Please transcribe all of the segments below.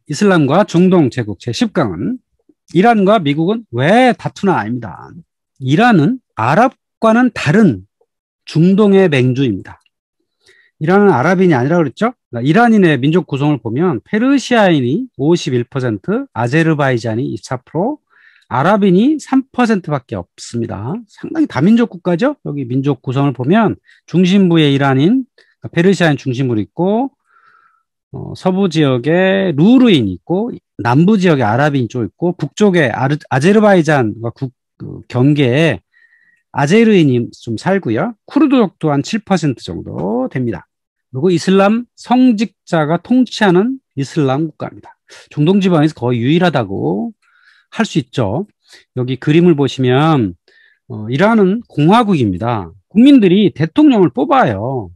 이슬람과 중동 제국 제10강은 이란과 미국은 왜 다투나 아닙니다. 이란은 아랍과는 다른 중동의 맹주입니다. 이란은 아랍인이 아니라 그랬죠? 그러니까 이란인의 민족 구성을 보면 페르시아인이 51%, 아제르바이잔이 24%, 아랍인이 3%밖에 없습니다. 상당히 다민족 국가죠? 여기 민족 구성을 보면 중심부에 이란인, 페르시아인 중심부로 있고 서부 지역에 루르인이 있고 남부 지역에 아랍인이 좀 있고 북쪽에 아제르바이잔과 그 경계에 아제르인이 좀 살고요. 쿠르드족 또한 7% 정도 됩니다. 그리고 이슬람 성직자가 통치하는 이슬람 국가입니다. 중동 지방에서 거의 유일하다고 할 수 있죠. 여기 그림을 보시면 이란은 공화국입니다. 국민들이 대통령을 뽑아요.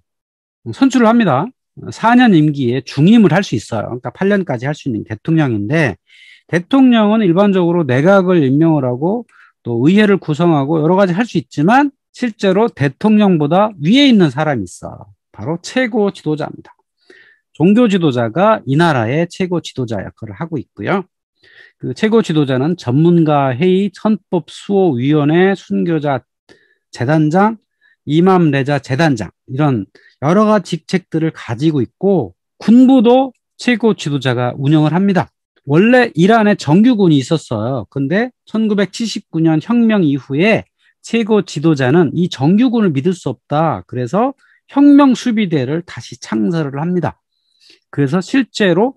선출을 합니다. 4년 임기에 중임을 할 수 있어요. 그러니까 8년까지 할 수 있는 대통령인데 대통령은 일반적으로 내각을 임명을 하고 또 의회를 구성하고 여러 가지 할 수 있지만 실제로 대통령보다 위에 있는 사람이 있어. 바로 최고 지도자입니다. 종교 지도자가 이 나라의 최고 지도자 역할을 하고 있고요. 그 최고 지도자는 전문가 회의, 헌법수호위원회, 순교자 재단장, 이맘 레자 재단장 이런 여러 가지 직책들을 가지고 있고 군부도 최고 지도자가 운영을 합니다. 원래 이란에 정규군이 있었어요. 근데 1979년 혁명 이후에 최고 지도자는 이 정규군을 믿을 수 없다. 그래서 혁명수비대를 다시 창설을 합니다. 그래서 실제로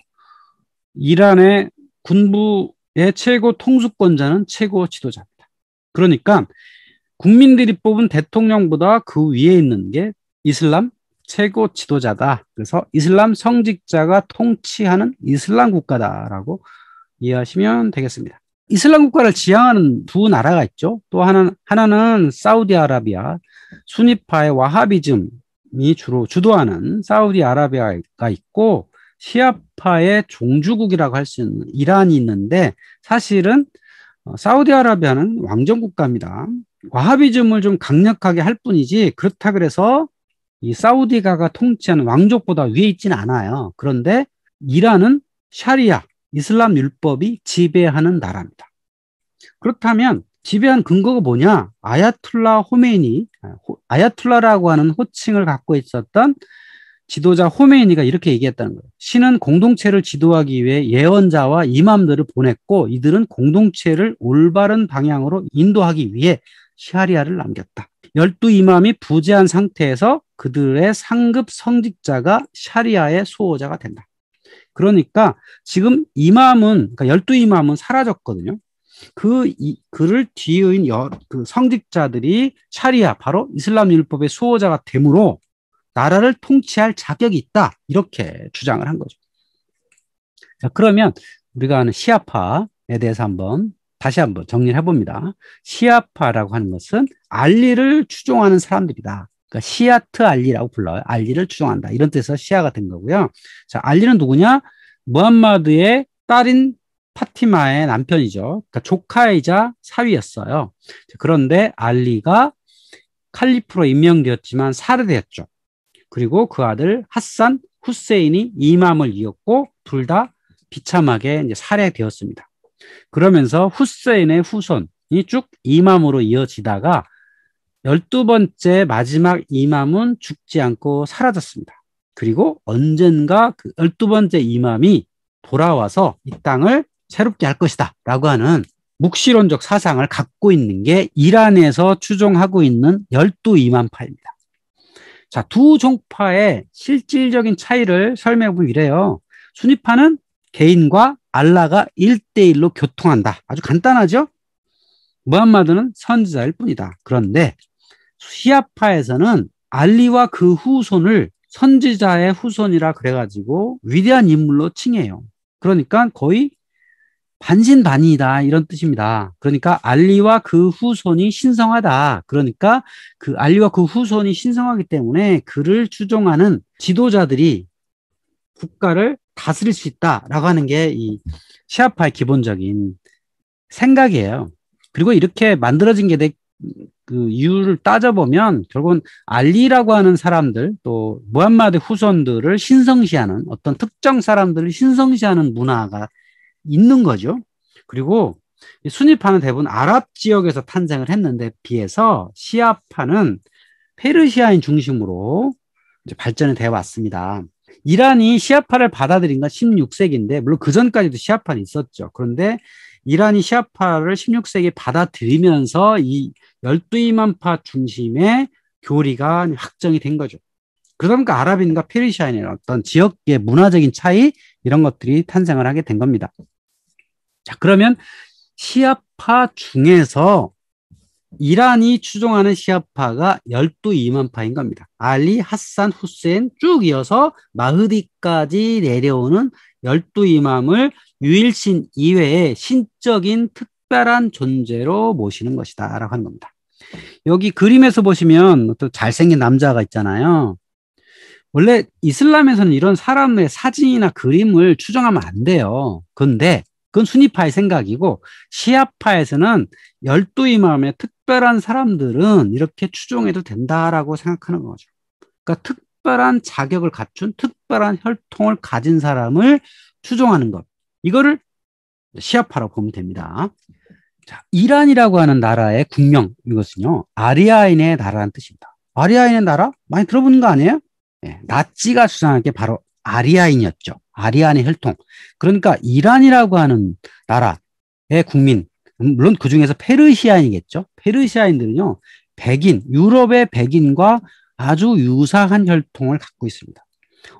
이란의 군부의 최고 통수권자는 최고 지도자입니다. 그러니까 국민들이 뽑은 대통령보다 그 위에 있는 게 이슬람 최고 지도자다. 그래서 이슬람 성직자가 통치하는 이슬람 국가다라고 이해하시면 되겠습니다. 이슬람 국가를 지향하는 두 나라가 있죠. 또 하나는 사우디아라비아, 수니파의 와하비즘이 주로 주도하는 사우디아라비아가 있고 시아파의 종주국이라고 할 수 있는 이란이 있는데 사실은 사우디아라비아는 왕정국가입니다. 와하비즘을 좀 강력하게 할 뿐이지 그렇다 그래서 이 사우디가가 통치하는 왕족보다 위에 있지는 않아요. 그런데 이란은 샤리아, 이슬람 율법이 지배하는 나라입니다. 그렇다면 지배한 근거가 뭐냐? 아야툴라 호메이니, 아야툴라라고 하는 호칭을 갖고 있었던 지도자 호메이니가 이렇게 얘기했다는 거예요. 신은 공동체를 지도하기 위해 예언자와 이맘들을 보냈고 이들은 공동체를 올바른 방향으로 인도하기 위해 샤리아를 남겼다. 12이맘이 부재한 상태에서 그들의 상급 성직자가 샤리아의 수호자가 된다. 그러니까 지금 이맘은, 그러니까 12이맘은 사라졌거든요. 그를 뒤이은 그 성직자들이 샤리아, 바로 이슬람 율법의 수호자가 되므로 나라를 통치할 자격이 있다. 이렇게 주장을 한 거죠. 자, 그러면 우리가 아는 시아파에 대해서 다시 한번 정리를 해봅니다. 시아파라고 하는 것은 알리를 추종하는 사람들이다. 그러니까 시아트 알리라고 불러요. 알리를 추종한다. 이런 뜻에서 시아가 된 거고요. 자, 알리는 누구냐? 무함마드의 딸인 파티마의 남편이죠. 그러니까 조카이자 사위였어요. 그런데 알리가 칼리프로 임명되었지만 살해되었죠. 그리고 그 아들 하산 후세인이 이맘을 이었고 둘 다 비참하게 이제 살해되었습니다. 그러면서 후세인의 후손이 쭉 이맘으로 이어지다가 12번째 마지막 이맘은 죽지 않고 사라졌습니다. 그리고 언젠가 그 12번째 이맘이 돌아와서 이 땅을 새롭게 할 것이다 라고 하는 묵시론적 사상을 갖고 있는 게 이란에서 추종하고 있는 12이맘파입니다. 자, 두 종파의 실질적인 차이를 설명해보면 이래요. 수니파는 개인과 알라가 1대1로 교통한다. 아주 간단하죠? 무함마드는 선지자일 뿐이다. 그런데 시아파에서는 알리와 그 후손을 선지자의 후손이라 그래가지고 위대한 인물로 칭해요. 그러니까 거의 반신반의이다 이런 뜻입니다. 그러니까 알리와 그 후손이 신성하다. 그러니까 그 알리와 그 후손이 신성하기 때문에 그를 추종하는 지도자들이 국가를 다스릴 수 있다라고 하는 게 이 시아파의 기본적인 생각이에요. 그리고 이렇게 만들어진 게 그 이유를 따져보면 결국은 알리라고 하는 사람들 또 무함마드 후손들을 신성시하는 어떤 특정 사람들을 신성시하는 문화가 있는 거죠. 그리고 이 수니파는 대부분 아랍 지역에서 탄생을 했는데 비해서 시아파는 페르시아인 중심으로 이제 발전이 되어 왔습니다. 이란이 시아파를 받아들인 건 16세기인데 물론 그 전까지도 시아파는 있었죠. 그런데 이란이 시아파를 16세기에 받아들이면서 이 열두 이맘파 중심의 교리가 확정이 된 거죠. 그러다 보니까 아랍인과 페르시아인의 어떤 지역의 문화적인 차이 이런 것들이 탄생을 하게 된 겁니다. 자, 그러면 시아파 중에서 이란이 추종하는 시아파가 열두 이맘파인 겁니다. 알리, 하산, 후세인 쭉 이어서 마흐디까지 내려오는 열두 이맘을 유일신 이외에 신적인 특별한 존재로 모시는 것이다 라고 하는 겁니다. 여기 그림에서 보시면 또 잘생긴 남자가 있잖아요. 원래 이슬람에서는 이런 사람의 사진이나 그림을 추정하면 안 돼요. 그런데 그건 수니파의 생각이고 시아파에서는 열두 이맘의 특별한 사람들은 이렇게 추종해도 된다라고 생각하는 거죠. 그러니까 특별한 자격을 갖춘 특별한 혈통을 가진 사람을 추종하는 것. 이거를 시아파라고 보면 됩니다. 자, 이란이라고 하는 나라의 국명, 이것은요, 아리아인의 나라라는 뜻입니다. 아리아인의 나라? 많이 들어보는 거 아니에요? 네, 나치가 주장한 게 바로 아리아인이었죠. 아리아인의 혈통. 그러니까 이란이라고 하는 나라의 국민, 물론 그 중에서 페르시아인이겠죠. 페르시아인들은요, 백인, 유럽의 백인과 아주 유사한 혈통을 갖고 있습니다.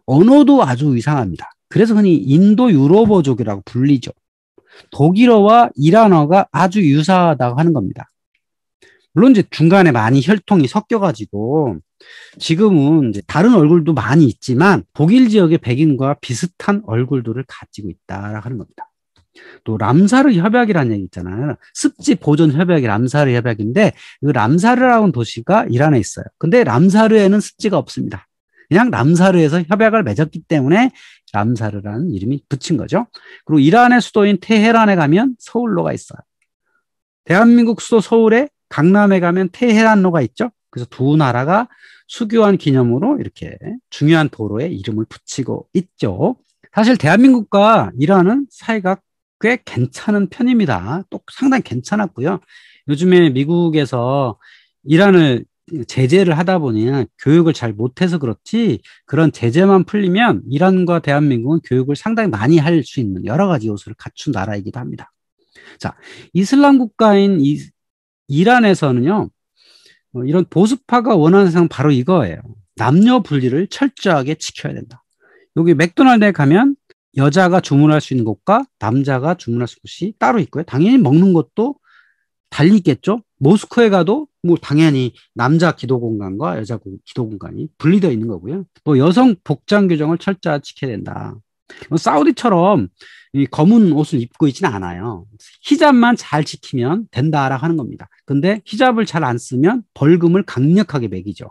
언어도 아주 이상합니다. 그래서 흔히 인도 유로보족이라고 불리죠. 독일어와 이란어가 아주 유사하다고 하는 겁니다. 물론 이제 중간에 많이 혈통이 섞여가지고 지금은 이제 다른 얼굴도 많이 있지만 독일 지역의 백인과 비슷한 얼굴들을 가지고 있다라고 하는 겁니다. 또 람사르 협약이라는 얘기 있잖아요. 습지 보존 협약이 람사르 협약인데 그 람사르라는 도시가 이란에 있어요. 근데 람사르에는 습지가 없습니다. 그냥 람사르에서 협약을 맺었기 때문에 람사르라는 이름이 붙인 거죠. 그리고 이란의 수도인 테헤란에 가면 서울로가 있어요. 대한민국 수도 서울에 강남에 가면 테헤란로가 있죠. 그래서 두 나라가 수교한 기념으로 이렇게 중요한 도로에 이름을 붙이고 있죠. 사실 대한민국과 이란은 사이가 꽤 괜찮은 편입니다. 또 상당히 괜찮았고요. 요즘에 미국에서 이란을 제재를 하다 보니 교육을 잘 못해서 그렇지 그런 제재만 풀리면 이란과 대한민국은 교육을 상당히 많이 할 수 있는 여러 가지 요소를 갖춘 나라이기도 합니다. 자, 이슬람 국가인 이란에서는요, 이런 보수파가 원하는 세상은 바로 이거예요. 남녀 분리를 철저하게 지켜야 된다. 여기 맥도날드에 가면 여자가 주문할 수 있는 곳과 남자가 주문할 수 있는 곳이 따로 있고요. 당연히 먹는 것도 달리 있겠죠. 모스크에 가도 뭐 당연히 남자 기도 공간과 여자 기도 공간이 분리되어 있는 거고요. 또 여성 복장 규정을 철저히 지켜야 된다. 사우디처럼 이 검은 옷을 입고 있지는 않아요. 히잡만 잘 지키면 된다라고 하는 겁니다. 근데 히잡을 잘 안 쓰면 벌금을 강력하게 매기죠.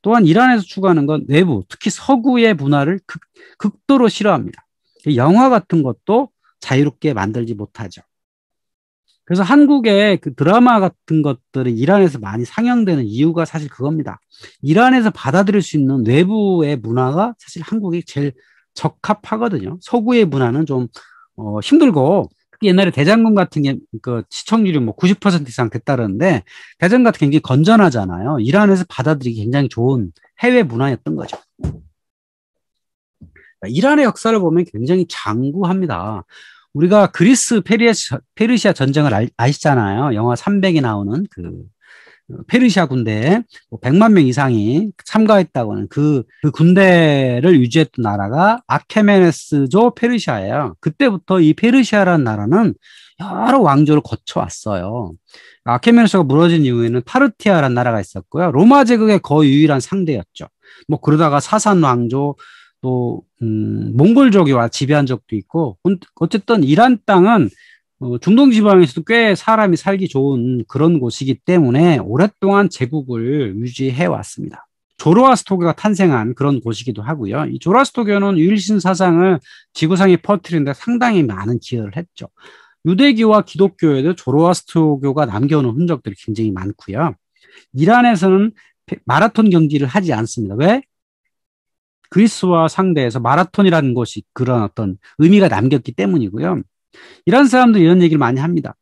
또한 이란에서 추구하는 건 외부, 특히 서구의 문화를 극도로 싫어합니다. 영화 같은 것도 자유롭게 만들지 못하죠. 그래서 한국의 그 드라마 같은 것들이 이란에서 많이 상영되는 이유가 사실 그겁니다. 이란에서 받아들일 수 있는 외부의 문화가 사실 한국이 제일 적합하거든요. 서구의 문화는 좀 힘들고 특히 옛날에 대장금 같은 게 그 시청률이 뭐 90% 이상 됐다는데 대장금 같은 게 굉장히 건전하잖아요. 이란에서 받아들이기 굉장히 좋은 해외 문화였던 거죠. 이란의 역사를 보면 굉장히 장구합니다. 우리가 그리스 페르시아 전쟁을 아시잖아요. 영화 300이 나오는 그 페르시아 군대에 100만 명 이상이 참가했다고 하는 그 군대를 유지했던 나라가 아케메네스조 페르시아예요. 그때부터 이 페르시아라는 나라는 여러 왕조를 거쳐왔어요. 아케메네스가 무너진 이후에는 파르티아라는 나라가 있었고요. 로마 제국의 거의 유일한 상대였죠. 뭐 그러다가 사산 왕조 또 몽골족이 와 지배한 적도 있고 어쨌든 이란 땅은 중동 지방에서도 꽤 사람이 살기 좋은 그런 곳이기 때문에 오랫동안 제국을 유지해 왔습니다. 조로아스토교가 탄생한 그런 곳이기도 하고요. 이 조로아스토교는 유일신 사상을 지구상에 퍼뜨리는데 상당히 많은 기여를 했죠. 유대교와 기독교에도 조로아스토교가 남겨놓은 흔적들이 굉장히 많고요. 이란에서는 마라톤 경기를 하지 않습니다. 왜? 그리스와 상대해서 마라톤이라는 것이 그런 어떤 의미가 남겼기 때문이고요. 이란 사람들이 이런 얘기를 많이 합니다.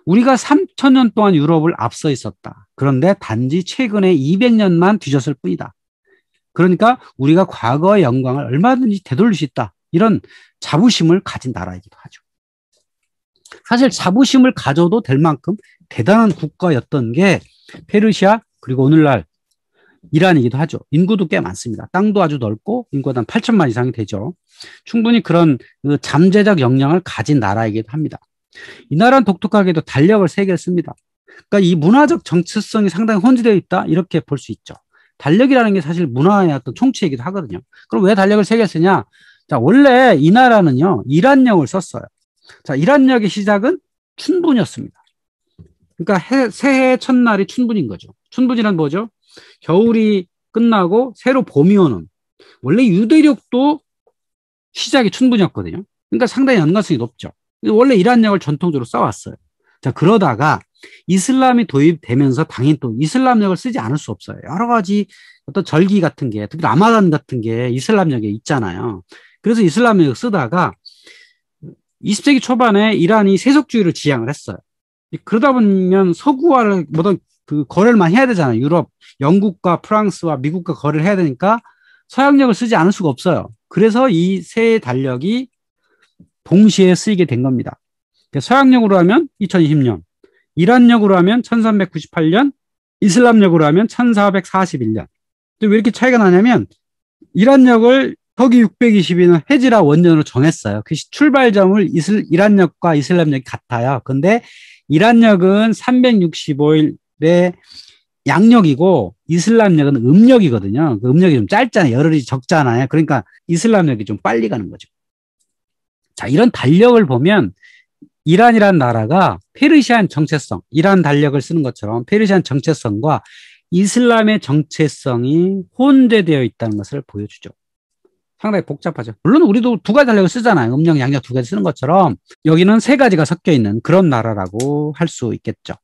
우리가 3,000년 동안 유럽을 앞서 있었다. 그런데 단지 최근에 200년만 뒤졌을 뿐이다. 그러니까 우리가 과거의 영광을 얼마든지 되돌릴 수 있다. 이런 자부심을 가진 나라이기도 하죠. 사실 자부심을 가져도 될 만큼 대단한 국가였던 게 페르시아 그리고 오늘날 이란이기도 하죠. 인구도 꽤 많습니다. 땅도 아주 넓고 인구가 한 8천만 이상이 되죠. 충분히 그런 잠재적 역량을 가진 나라이기도 합니다. 이 나라는 독특하게도 달력을 3개를 씁니다. 그러니까 이 문화적 정체성이 상당히 혼재되어 있다 이렇게 볼 수 있죠. 달력이라는 게 사실 문화의 어떤 총체이기도 하거든요. 그럼 왜 달력을 3개 쓰냐? 자, 원래 이 나라는요, 이란력을 썼어요. 자, 이란력의 시작은 춘분이었습니다. 그러니까 새해 첫날이 춘분인 거죠. 춘분이란 뭐죠? 겨울이 끝나고 새로 봄이 오는. 원래 유대력도 시작이 춘분이었거든요. 그러니까 상당히 연관성이 높죠. 원래 이란력을 전통적으로 써왔어요. 자, 그러다가 이슬람이 도입되면서 당연히 또 이슬람력을 쓰지 않을 수 없어요. 여러 가지 어떤 절기 같은 게, 특히 라마단 같은 게 이슬람력에 있잖아요. 그래서 이슬람력을 쓰다가 20세기 초반에 이란이 세속주의를 지향을 했어요. 그러다 보면 서구화를 뭐든 그 거래를 많이 해야 되잖아요. 유럽, 영국과 프랑스와 미국과 거래를 해야 되니까 서양력을 쓰지 않을 수가 없어요. 그래서 이 세 달력이 동시에 쓰이게 된 겁니다. 서양력으로 하면 2020년, 이란력으로 하면 1398년, 이슬람력으로 하면 1441년. 왜 이렇게 차이가 나냐면 이란력을 서기 620년 헤지라 원년으로 정했어요. 그 출발점을 이란력과 이슬람력이 같아요. 근데 이란력은 365일의 양력이고 이슬람력은 음력이거든요. 그 음력이 좀 짧잖아요. 열흘이 적잖아요. 그러니까 이슬람력이 좀 빨리 가는 거죠. 자, 이런 달력을 보면 이란이라는 나라가 페르시안 정체성, 이란 달력을 쓰는 것처럼 페르시안 정체성과 이슬람의 정체성이 혼재되어 있다는 것을 보여주죠. 상당히 복잡하죠. 물론 우리도 2가지 달력을 쓰잖아요. 음력, 양력 2가지 쓰는 것처럼 여기는 3가지가 섞여 있는 그런 나라라고 할 수 있겠죠.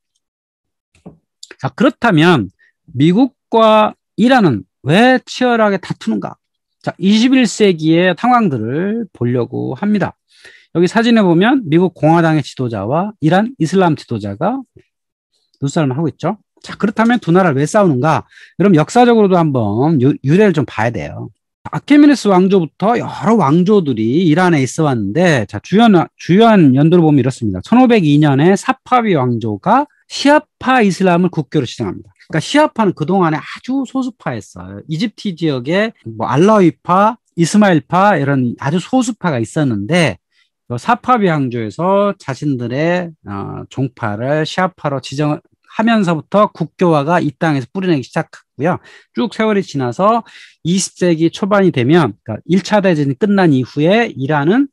자, 그렇다면 미국과 이란은 왜 치열하게 다투는가? 자, 21세기의 상황들을 보려고 합니다. 여기 사진에 보면 미국 공화당의 지도자와 이란 이슬람 지도자가 눈싸움을 하고 있죠. 자, 그렇다면 두 나라를 왜 싸우는가? 그럼 역사적으로도 한번 유래를 좀 봐야 돼요. 아케메네스 왕조부터 여러 왕조들이 이란에 있어 왔는데, 자, 주요한 연도를 보면 이렇습니다. 1502년에 사파비 왕조가 시아파 이슬람을 국교로 지정합니다. 그러니까 시아파는 그동안에 아주 소수파였어요. 이집트 지역에 뭐 알라위파, 이스마일파 이런 아주 소수파가 있었는데 사파비 왕조에서 자신들의 종파를 시아파로 지정하면서부터 국교화가 이 땅에서 뿌리내기 시작했고요. 쭉 세월이 지나서 20세기 초반이 되면, 그러니까 1차 대전이 끝난 이후에 이란은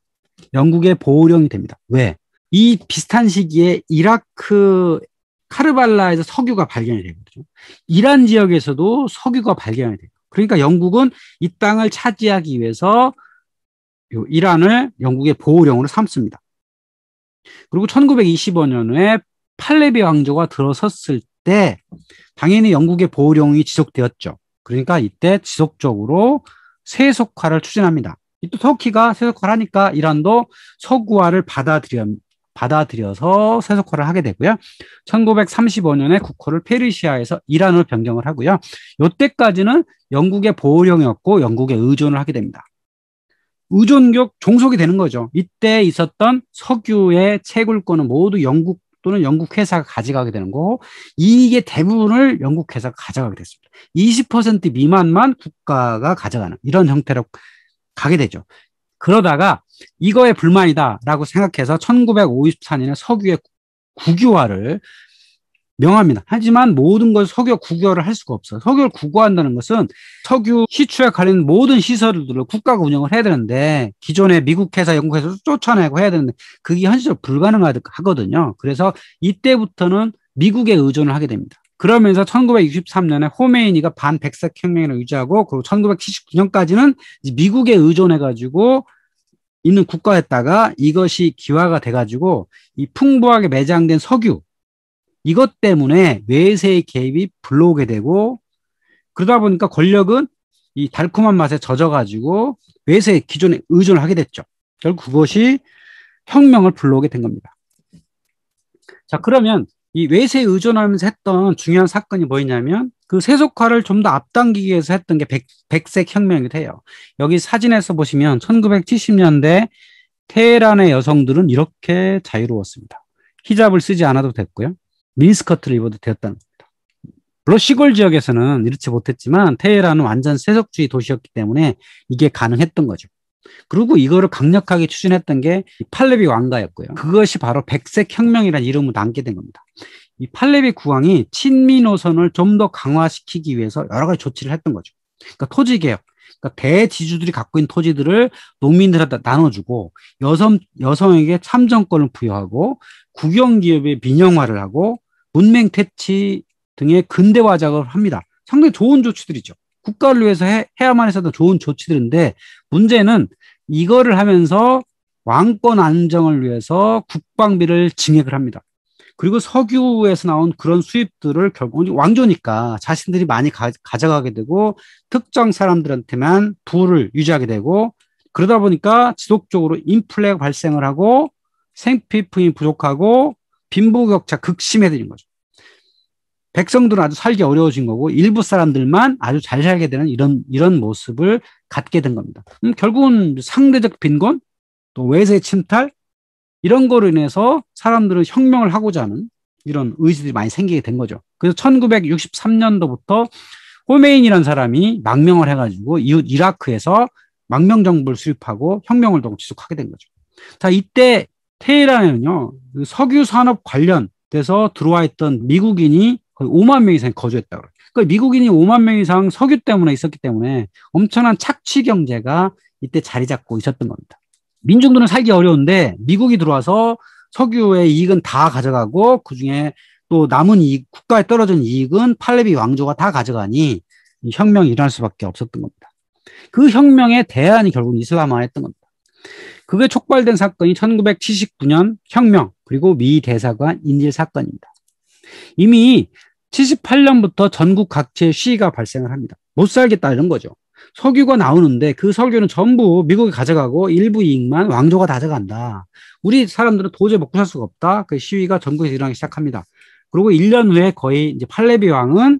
영국의 보호령이 됩니다. 왜? 이 비슷한 시기에 이라크 카르발라에서 석유가 발견이 되거든요. 이란 지역에서도 석유가 발견이 돼요. 그러니까 영국은 이 땅을 차지하기 위해서 이란을 영국의 보호령으로 삼습니다. 그리고 1925년에 팔레비 왕조가 들어섰을 때 당연히 영국의 보호령이 지속되었죠. 그러니까 이때 지속적으로 세속화를 추진합니다. 또 터키가 세속화를 하니까 이란도 서구화를 받아들여서 세속화를 하게 되고요. 1935년에 국호를 페르시아에서 이란으로 변경을 하고요. 이때까지는 영국의 보호령이었고 영국에 의존을 하게 됩니다. 의존격 종속이 되는 거죠. 이때 있었던 석유의 채굴권은 모두 영국 또는 영국 회사가 가져가게 되는 거고 이익의 대부분을 영국 회사가 가져가게 됐습니다. 20% 미만만 국가가 가져가는 이런 형태로 가게 되죠. 그러다가 이거에 불만이다라고 생각해서 1954년에 석유의 국유화를 명합니다. 하지만 모든 걸 석유 국유화를 할 수가 없어요. 석유를 국유화한다는 것은 석유 시추에 관련 모든 시설들을 국가가 운영을 해야 되는데 기존의 미국 회사, 영국 회사 쫓아내고 해야 되는데 그게 현실적으로 불가능하거든요. 그래서 이때부터는 미국에 의존을 하게 됩니다. 그러면서 1963년에 호메이니가 반백색 혁명을 유지하고 그리고 1979년까지는 미국에 의존해가지고 있는 국가였다가 이것이 기화가 돼가지고 이 풍부하게 매장된 석유 이것 때문에 외세의 개입이 불러오게 되고 그러다 보니까 권력은 이 달콤한 맛에 젖어가지고 외세의 기존에 의존을 하게 됐죠. 결국 그것이 혁명을 불러오게 된 겁니다. 자, 그러면 이 외세에 의존하면서 했던 중요한 사건이 뭐였냐면 그 세속화를 좀 더 앞당기기 위해서 했던 게 백색 혁명이기도 해요. 여기 사진에서 보시면 1970년대 테헤란의 여성들은 이렇게 자유로웠습니다. 히잡을 쓰지 않아도 됐고요. 미니스커트를 입어도 되었다는 겁니다. 물론 시골 지역에서는 이렇지 못했지만 테헤란은 완전 세속주의 도시였기 때문에 이게 가능했던 거죠. 그리고 이거를 강력하게 추진했던 게 팔레비 왕가였고요. 그것이 바로 백색 혁명이라는 이름을 남게 된 겁니다. 이 팔레비 국왕이 친미 노선을 좀 더 강화시키기 위해서 여러 가지 조치를 했던 거죠. 그러니까 토지개혁, 그러니까 대지주들이 갖고 있는 토지들을 농민들한테 나눠주고 여성에게 참정권을 부여하고 국영기업의 민영화를 하고 문맹 퇴치 등의 근대화 작업을 합니다. 상당히 좋은 조치들이죠. 국가를 위해서 해야만 했었던 좋은 조치들인데 문제는 이거를 하면서 왕권 안정을 위해서 국방비를 증액을 합니다. 그리고 석유에서 나온 그런 수입들을 결국 왕조니까 자신들이 많이 가져가게 되고 특정 사람들한테만 부를 유지하게 되고 그러다 보니까 지속적으로 인플레가 발생을 하고 생필품이 부족하고 빈부격차 극심해지는 거죠. 백성들은 아주 살기 어려워진 거고 일부 사람들만 아주 잘 살게 되는 이런 모습을 갖게 된 겁니다. 결국은 상대적 빈곤, 또 외세 침탈 이런 거로 인해서 사람들은 혁명을 하고자 하는 이런 의지들이 많이 생기게 된 거죠. 그래서 1963년도부터 호메인이라는 사람이 망명을 해가지고 이웃 이라크에서 망명 정부를 수립하고 혁명을 더 지속하게 된 거죠. 자, 이때 테헤란에는요, 석유 산업 관련돼서 들어와 있던 미국인이 거의 5만 명 이상 거주했다고 그래요. 그러니까 미국인이 5만 명 이상 석유 때문에 있었기 때문에 엄청난 착취 경제가 이때 자리 잡고 있었던 겁니다. 민중들은 살기 어려운데 미국이 들어와서 석유의 이익은 다 가져가고 그중에 또 남은 이익, 국가에 떨어진 이익은 팔레비 왕조가 다 가져가니 혁명이 일어날 수밖에 없었던 겁니다. 그 혁명의 대안이 결국 이슬람화였던 겁니다. 그게 촉발된 사건이 1979년 혁명 그리고 미 대사관 인질 사건입니다. 이미 78년부터 전국 각지에 시위가 발생을 합니다. 못 살겠다 이런 거죠. 석유가 나오는데 그 석유는 전부 미국이 가져가고 일부 이익만 왕조가 가져간다. 우리 사람들은 도저히 먹고 살 수가 없다. 그 시위가 전국에서 일어나기 시작합니다. 그리고 1년 후에 거의 이제 팔레비 왕은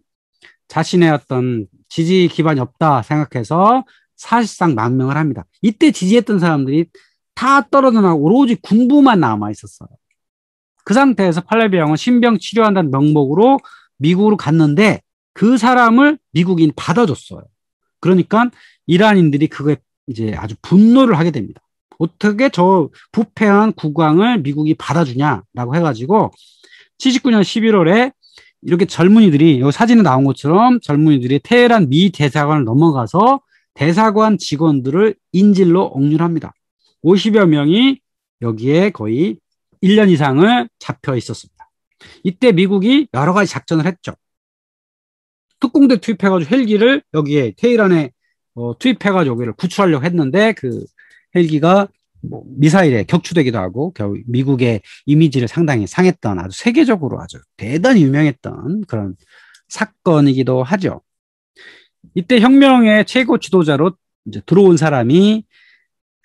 자신의 어떤 지지 기반이 없다 생각해서 사실상 망명을 합니다. 이때 지지했던 사람들이 다 떨어져 나가고 오로지 군부만 남아 있었어요. 그 상태에서 팔레비 왕은 신병 치료한다는 명목으로 미국으로 갔는데 그 사람을 미국인이 받아줬어요. 그러니까 이란인들이 그거에 이제 아주 분노를 하게 됩니다. 어떻게 저 부패한 국왕을 미국이 받아주냐라고 해가지고 79년 11월에 이렇게 젊은이들이 여기 사진에 나온 것처럼 젊은이들이 테헤란 미 대사관을 넘어가서 대사관 직원들을 인질로 억류합니다. 50여 명이 여기에 거의 1년 이상을 잡혀 있었습니다. 이때 미국이 여러 가지 작전을 했죠. 특공대 투입해가지고 헬기를 여기에 테헤란에 투입해가지고 여기를 구출하려고 했는데 그 헬기가 뭐 미사일에 격추되기도 하고 결국 미국의 이미지를 상당히 상했던 아주 세계적으로 아주 대단히 유명했던 그런 사건이기도 하죠. 이때 혁명의 최고 지도자로 이제 들어온 사람이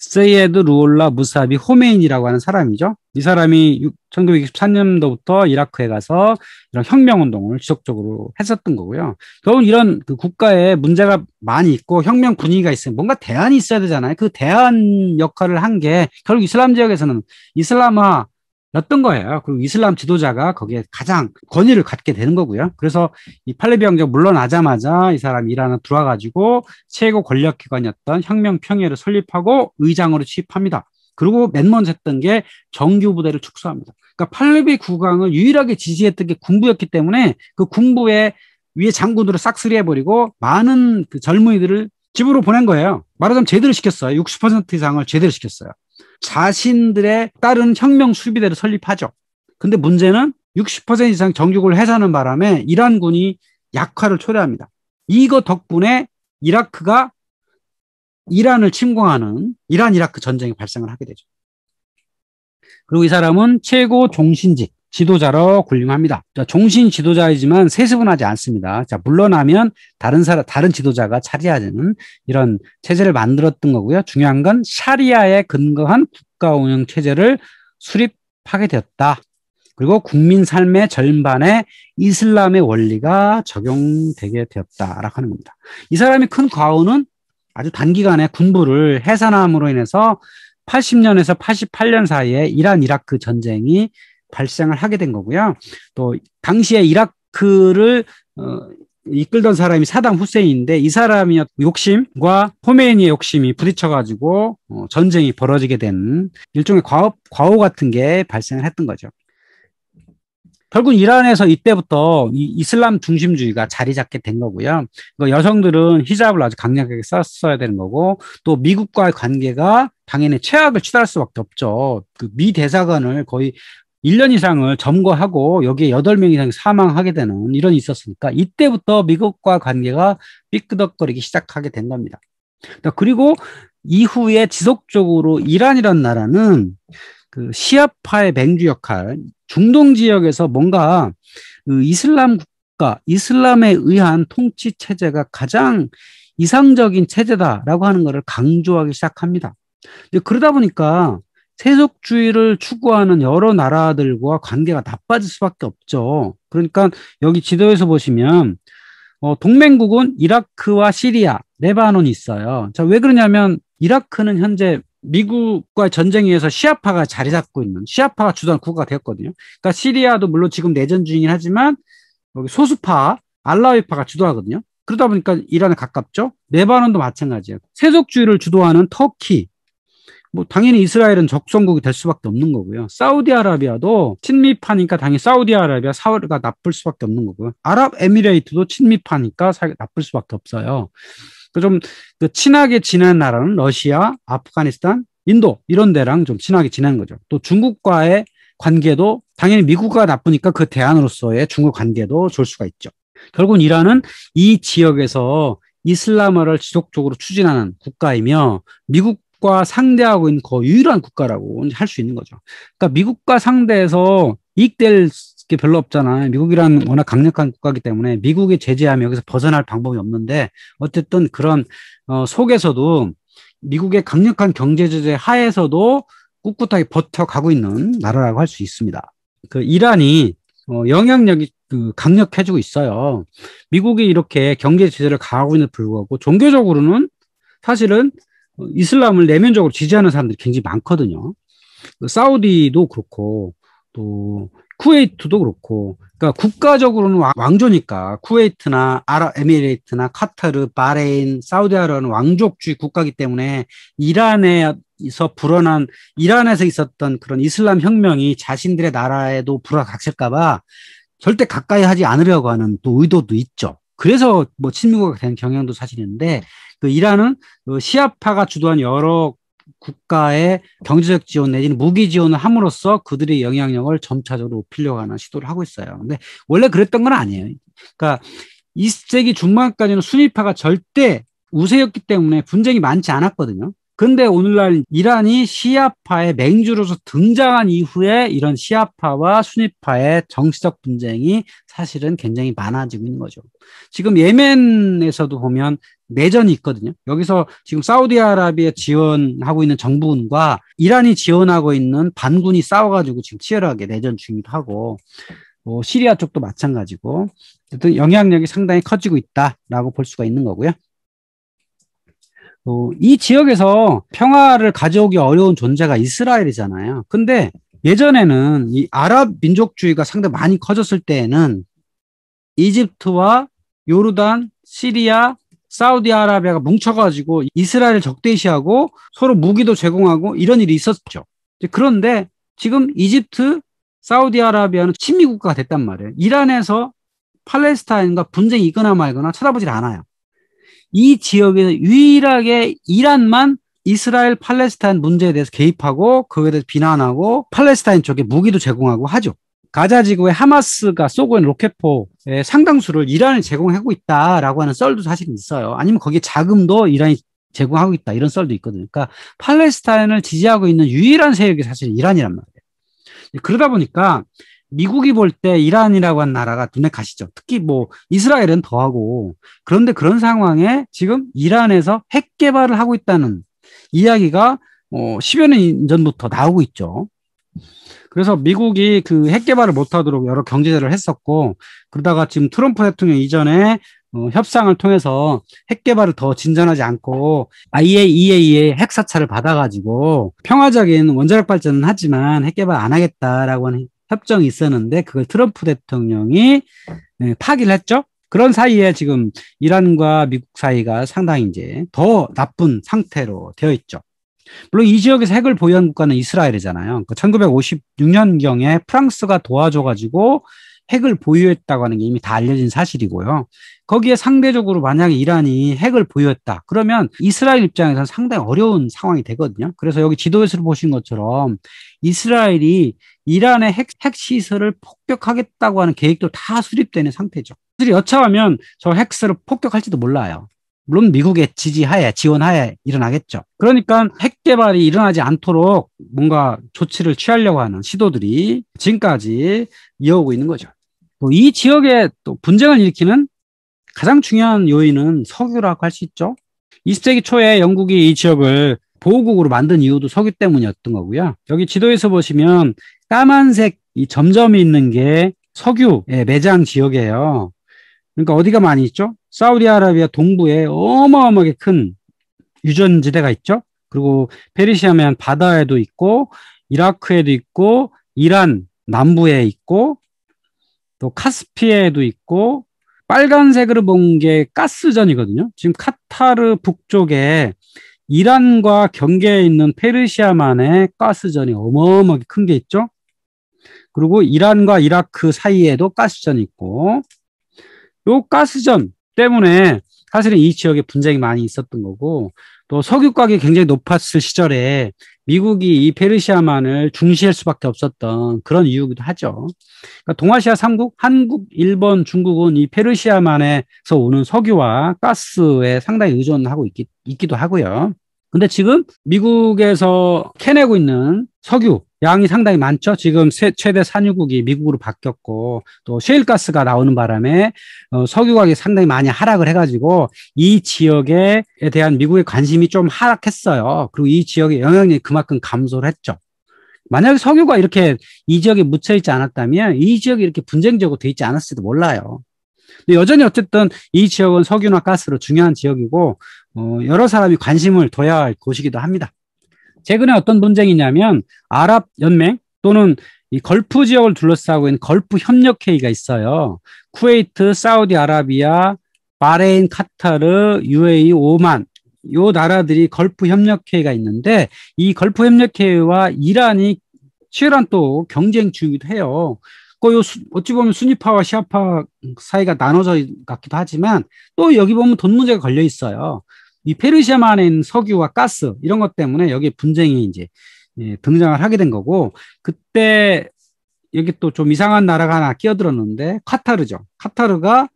세이에드 루올라 무사비 호메인이라고 하는 사람이죠. 이 사람이 1924년도부터 이라크에 가서 이런 혁명운동을 지속적으로 했었던 거고요. 결국 이런 그 국가에 문제가 많이 있고 혁명 분위기가 있으면 뭔가 대안이 있어야 되잖아요. 그 대안 역할을 한 게 결국 이슬람 지역에서는 이슬람화였던 거예요. 그리고 이슬람 지도자가 거기에 가장 권위를 갖게 되는 거고요. 그래서 이 팔레비 왕조가 물러나자마자 이 사람이 이란에 들어와가지고 최고 권력기관이었던 혁명평의회를 설립하고 의장으로 취임합니다. 그리고 맨 먼저 했던 게 정규 부대를 축소합니다. 그러니까 팔레비 국왕을 유일하게 지지했던 게 군부였기 때문에 그 군부의 위에 장군들을 싹쓸이해버리고 많은 그 젊은이들을 집으로 보낸 거예요. 말하자면 제대로 시켰어요. 60% 이상을 제대로 시켰어요. 자신들의 따른 혁명 수비대를 설립하죠. 근데 문제는 60% 이상 정규군을 해산하는 바람에 이란군이 약화를 초래합니다. 이거 덕분에 이라크가 이란을 침공하는 이란 이라크 전쟁이 발생을 하게 되죠. 그리고 이 사람은 최고 종신직, 지도자로 군림합니다. 자, 종신 지도자이지만 세습은 하지 않습니다. 자, 물러나면 다른 지도자가 차지하는 이런 체제를 만들었던 거고요. 중요한 건 샤리아에 근거한 국가 운영 체제를 수립하게 되었다. 그리고 국민 삶의 절반에 이슬람의 원리가 적용되게 되었다라고 하는 겁니다. 이 사람이 큰 과오는 아주 단기간에 군부를 해산함으로 인해서 80년에서 88년 사이에 이란 이라크 전쟁이 발생을 하게 된 거고요. 또 당시에 이라크를 이끌던 사람이 사담 후세인인데 이 사람이 욕심과 호메이니의 욕심이 부딪혀가지고 전쟁이 벌어지게 된 일종의 과오 같은 게 발생을 했던 거죠. 결국 이란에서 이때부터 이슬람 중심주의가 자리 잡게 된 거고요. 여성들은 히잡을 아주 강력하게 썼어야 되는 거고, 또 미국과의 관계가 당연히 최악을 치달을 수밖에 없죠. 그 미 대사관을 거의 1년 이상을 점거하고 여기에 8명 이상이 사망하게 되는 이런 있었으니까 이때부터 미국과 관계가 삐끄덕거리기 시작하게 된 겁니다. 그리고 이후에 지속적으로 이란이라는 나라는 그 시아파의 맹주 역할, 중동 지역에서 뭔가 그 이슬람 국가, 이슬람에 의한 통치 체제가 가장 이상적인 체제다라고 하는 것을 강조하기 시작합니다. 그러다 보니까 세속주의를 추구하는 여러 나라들과 관계가 나빠질 수밖에 없죠. 그러니까 여기 지도에서 보시면 동맹국은 이라크와 시리아, 레바논이 있어요. 자, 왜 그러냐면 이라크는 현재 미국과의 전쟁에 의해서 시아파가 자리 잡고 있는, 시아파가 주도하는 국가가 되었거든요. 그러니까 시리아도 물론 지금 내전 중이긴 하지만 여기 소수파, 알라위파가 주도하거든요. 그러다 보니까 이란에 가깝죠. 레바논도 마찬가지예요. 세속주의를 주도하는 터키, 뭐 당연히 이스라엘은 적성국이 될 수밖에 없는 거고요. 사우디아라비아도 친미파니까 당연히 사우디아라비아 사우가 나쁠 수밖에 없는 거고요. 아랍에미레이트도 친미파니까 나쁠 수밖에 없어요. 좀 친하게 지내는 나라는 러시아, 아프가니스탄, 인도 이런 데랑 좀 친하게 지내는 거죠. 또 중국과의 관계도 당연히 미국과 나쁘니까 그 대안으로서의 중국 관계도 좋을 수가 있죠. 결국은 이란은 이 지역에서 이슬람화를 지속적으로 추진하는 국가이며 미국과 상대하고 있는 거의 유일한 국가라고 할 수 있는 거죠. 그러니까 미국과 상대해서 이익될 게 별로 없잖아요. 미국이란 워낙 강력한 국가이기 때문에 미국의 제재하면 여기서 벗어날 방법이 없는데 어쨌든 그런 속에서도 미국의 강력한 경제 제재 하에서도 꿋꿋하게 버텨가고 있는 나라라고 할 수 있습니다. 그 이란이 영향력이 강력해지고 있어요. 미국이 이렇게 경제 제재를 가하고 있는 불구하고 종교적으로는 사실은 이슬람을 내면적으로 지지하는 사람들이 굉장히 많거든요. 사우디도 그렇고 또 쿠웨이트도 그렇고, 그러니까 국가적으로는 왕조니까 쿠웨이트나 아랍에미레이트나 카타르, 바레인, 사우디아라비아는 왕족주의 국가이기 때문에 이란에서 있었던 그런 이슬람 혁명이 자신들의 나라에도 불어닥칠까봐 절대 가까이 하지 않으려고 하는 또 의도도 있죠. 그래서 뭐 친미국가 된 경향도 사실 있는데, 그 이란은 시아파가 주도한 여러 국가의 경제적 지원 내지는 무기 지원을 함으로써 그들의 영향력을 점차적으로 높이려고 하는 시도를 하고 있어요. 근데 원래 그랬던 건 아니에요. 그러니까 20세기 중반까지는 순위파가 절대 우세였기 때문에 분쟁이 많지 않았거든요. 근데 오늘날 이란이 시아파의 맹주로서 등장한 이후에 이런 시아파와 순위파의 정치적 분쟁이 사실은 굉장히 많아지고 있는 거죠. 지금 예멘에서도 보면 내전이 있거든요. 여기서 지금 사우디아라비아 지원하고 있는 정부군과 이란이 지원하고 있는 반군이 싸워가지고 지금 치열하게 내전 중이기도 하고, 시리아 쪽도 마찬가지고, 어쨌든 영향력이 상당히 커지고 있다라고 볼 수가 있는 거고요. 이 지역에서 평화를 가져오기 어려운 존재가 이스라엘이잖아요. 근데 예전에는 이 아랍 민족주의가 상당히 많이 커졌을 때에는 이집트와 요르단, 시리아, 사우디아라비아가 뭉쳐가지고 이스라엘을 적대시하고 서로 무기도 제공하고 이런 일이 있었죠. 그런데 지금 이집트, 사우디아라비아는 친미국가가 됐단 말이에요. 이란에서 팔레스타인과 분쟁이 있거나 말거나 쳐다보질 않아요. 이 지역에서 유일하게 이란만 이스라엘 팔레스타인 문제에 대해서 개입하고 그거에 대해서 비난하고 팔레스타인 쪽에 무기도 제공하고 하죠. 가자 지구에 하마스가 쏘고 있는 로켓포의 상당수를 이란이 제공하고 있다라고 하는 썰도 사실은 있어요. 아니면 거기에 자금도 이란이 제공하고 있다 이런 썰도 있거든요. 그러니까 팔레스타인을 지지하고 있는 유일한 세력이 사실 이란이란 말이에요. 그러다 보니까 미국이 볼 때 이란이라고 하는 나라가 눈에 가시죠. 특히 뭐 이스라엘은 더하고. 그런데 그런 상황에 지금 이란에서 핵 개발을 하고 있다는 이야기가 10여 년 전부터 나오고 있죠. 그래서 미국이 그 핵 개발을 못하도록 여러 경제제를 했었고, 그러다가 지금 트럼프 대통령 이전에 협상을 통해서 핵 개발을 더 진전하지 않고 IAEA의 핵 사찰을 받아가지고 평화적인 원자력 발전은 하지만 핵 개발 안 하겠다라고 하는 협정이 있었는데 그걸 트럼프 대통령이 파기를 했죠. 그런 사이에 지금 이란과 미국 사이가 상당히 이제 더 나쁜 상태로 되어 있죠. 물론 이 지역에서 핵을 보유한 국가는 이스라엘이잖아요. 1956년경에 프랑스가 도와줘가지고 핵을 보유했다고 하는 게 이미 다 알려진 사실이고요. 거기에 상대적으로 만약에 이란이 핵을 보유했다. 그러면 이스라엘 입장에서는 상당히 어려운 상황이 되거든요. 그래서 여기 지도에서 보신 것처럼 이스라엘이 이란의 핵 시설을 폭격하겠다고 하는 계획도 다 수립되는 상태죠. 사실 여차하면 저 핵시설을 폭격할지도 몰라요. 물론 미국의 지지하에, 지원하에 일어나겠죠. 그러니까 핵 개발이 일어나지 않도록 뭔가 조치를 취하려고 하는 시도들이 지금까지 이어오고 있는 거죠. 또 이 지역에 또 분쟁을 일으키는 가장 중요한 요인은 석유라고 할 수 있죠. 20세기 초에 영국이 이 지역을 보호국으로 만든 이유도 석유 때문이었던 거고요. 여기 지도에서 보시면 까만색 이 점점이 있는 게 석유의 매장 지역이에요. 그러니까 어디가 많이 있죠? 사우디아라비아 동부에 어마어마하게 큰 유전지대가 있죠. 그리고 페르시아면 바다에도 있고 이라크에도 있고 이란 남부에 있고 또 카스피에도 있고 빨간색으로 본 게 가스전이거든요. 지금 카타르 북쪽에 이란과 경계에 있는 페르시아만의 가스전이 어마어마하게 큰 게 있죠. 그리고 이란과 이라크 사이에도 가스전이 있고 요 가스전 때문에 사실은 이 지역에 분쟁이 많이 있었던 거고 또 석유 가격이 굉장히 높았을 시절에 미국이 이 페르시아만을 중시할 수밖에 없었던 그런 이유기도 하죠. 그러니까 동아시아 3국, 한국, 일본, 중국은 이 페르시아만에서 오는 석유와 가스에 상당히 의존하고 있기도 하고요. 근데 지금 미국에서 캐내고 있는 석유 양이 상당히 많죠. 지금 최대 산유국이 미국으로 바뀌었고 또 셰일가스가 나오는 바람에 석유 가격이 상당히 많이 하락을 해가지고 이 지역에 대한 미국의 관심이 좀 하락했어요. 그리고 이 지역의 영향력이 그만큼 감소를 했죠. 만약에 석유가 이렇게 이 지역에 묻혀 있지 않았다면 이 지역이 이렇게 분쟁적으로 돼 있지 않았을지도 몰라요. 근데 여전히 어쨌든 이 지역은 석유나 가스로 중요한 지역이고 여러 사람이 관심을 둬야 할 곳이기도 합니다. 최근에 어떤 분쟁이냐면 아랍 연맹 또는 이 걸프 지역을 둘러싸고 있는 걸프 협력회의가 있어요. 쿠웨이트, 사우디아라비아, 바레인, 카타르, UAE, 오만 요 나라들이 걸프 협력회의가 있는데 이 걸프 협력회의와 이란이 치열한 또 경쟁 중이기도 해요. 어찌 보면 순위파와 시아파 사이가 나눠져 같기도 하지만 또 여기 보면 돈 문제가 걸려 있어요. 이 페르시아만에 있는 석유와 가스 이런 것 때문에 여기에 분쟁이 이제 등장을 하게 된 거고 그때 여기 또 좀 이상한 나라가 하나 끼어들었는데 카타르죠. 카타르가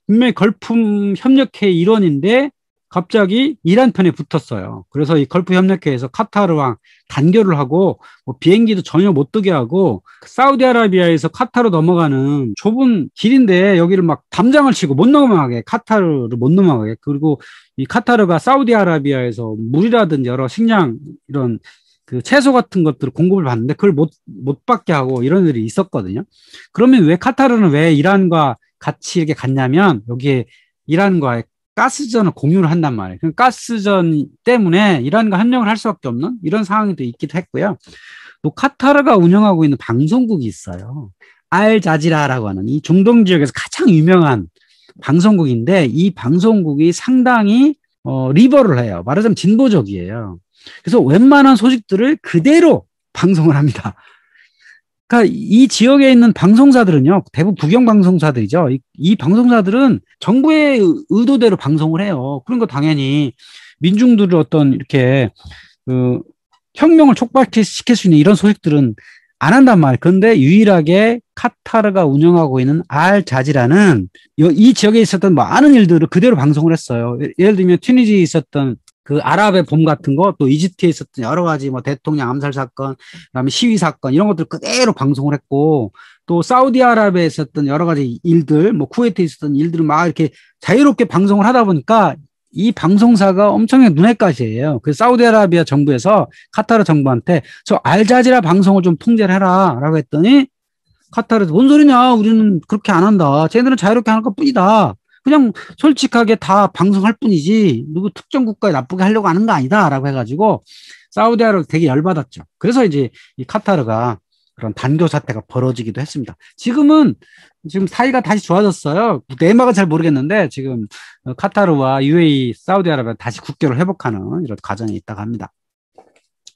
분명히 걸프 협력회의 일원인데 갑자기 이란 편에 붙었어요. 그래서 이 걸프 협력회에서 카타르랑 단결을 하고 뭐 비행기도 전혀 못 뜨게 하고 사우디아라비아에서 카타르 넘어가는 좁은 길인데 여기를 막 담장을 치고 못 넘어가게 카타르를 못 넘어가게 그리고 이 카타르가 사우디아라비아에서 물이라든지 여러 식량 이런 그 채소 같은 것들을 공급을 받는데 그걸 못 받게 하고 이런 일이 있었거든요. 그러면 왜 카타르는 왜 이란과 같이 이렇게 갔냐면 여기에 이란과의 가스전을 공유를 한단 말이에요. 그 가스전 때문에 이란과 협력을 할 수밖에 없는 이런 상황이 또 있기도 했고요. 또 카타르가 운영하고 있는 방송국이 있어요. 알자지라라고 하는 이 중동 지역에서 가장 유명한 방송국인데 이 방송국이 상당히 리버럴해요. 말하자면 진보적이에요. 그래서 웬만한 소식들을 그대로 방송을 합니다. 그러니까 이 지역에 있는 방송사들은요, 대부분 국영 방송사들이죠. 이 방송사들은 정부의 의도대로 방송을 해요. 그러니까 당연히 민중들을 어떤 이렇게 혁명을 촉발시킬 수 있는 이런 소식들은 안 한단 말이에요. 그런데 유일하게 카타르가 운영하고 있는 알자지라는 이 지역에 있었던 많은 일들을 그대로 방송을 했어요. 예를 들면 튀니지에 있었던 그 아랍의 봄 같은 거, 또 이집트에 있었던 여러 가지 뭐 대통령 암살 사건, 그다음에 시위 사건 이런 것들 그대로 방송을 했고, 또 사우디아라비아에 있었던 여러 가지 일들, 뭐 쿠웨이트에 있었던 일들을 막 이렇게 자유롭게 방송을 하다 보니까 이 방송사가 엄청나게 눈엣가시예요. 그 사우디아라비아 정부에서 카타르 정부한테 저 알자지라 방송을 좀 통제를 해라라고 했더니 카타르에서 뭔 소리냐? 우리는 그렇게 안 한다. 쟤네들은 자유롭게 하는 것뿐이다. 그냥 솔직하게 다 방송할 뿐이지 누구 특정 국가에 나쁘게 하려고 하는 거 아니다라고 해가지고 사우디아라비아 되게 열받았죠. 그래서 이제 이 카타르가 그런 단교 사태가 벌어지기도 했습니다. 지금 사이가 다시 좋아졌어요. 내막은 잘 모르겠는데 지금 카타르와 UAE, 사우디아라비아 다시 국교를 회복하는 이런 과정이 있다고 합니다.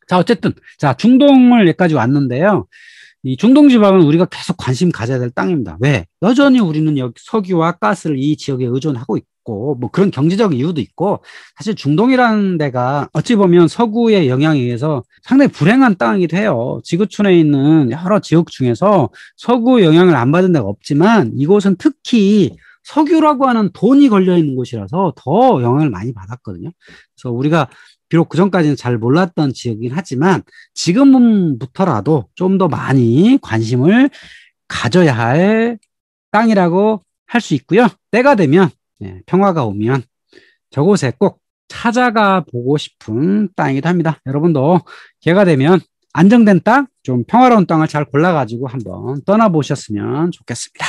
자, 어쨌든 자, 중동을 여기까지 왔는데요. 이 중동 지방은 우리가 계속 관심 가져야 될 땅입니다. 왜? 여전히 우리는 여기 석유와 가스를 이 지역에 의존하고 있고, 뭐 그런 경제적 이유도 있고, 사실 중동이라는 데가 어찌 보면 서구의 영향에 의해서 상당히 불행한 땅이기도 해요. 지구촌에 있는 여러 지역 중에서 서구 영향을 안 받은 데가 없지만, 이곳은 특히 석유라고 하는 돈이 걸려 있는 곳이라서 더 영향을 많이 받았거든요. 그래서 우리가 비록 그전까지는 잘 몰랐던 지역이긴 하지만 지금부터라도 좀 더 많이 관심을 가져야 할 땅이라고 할 수 있고요. 때가 되면 평화가 오면 저곳에 꼭 찾아가 보고 싶은 땅이기도 합니다. 여러분도 기회가 되면 안정된 땅, 좀 평화로운 땅을 잘 골라가지고 한번 떠나보셨으면 좋겠습니다.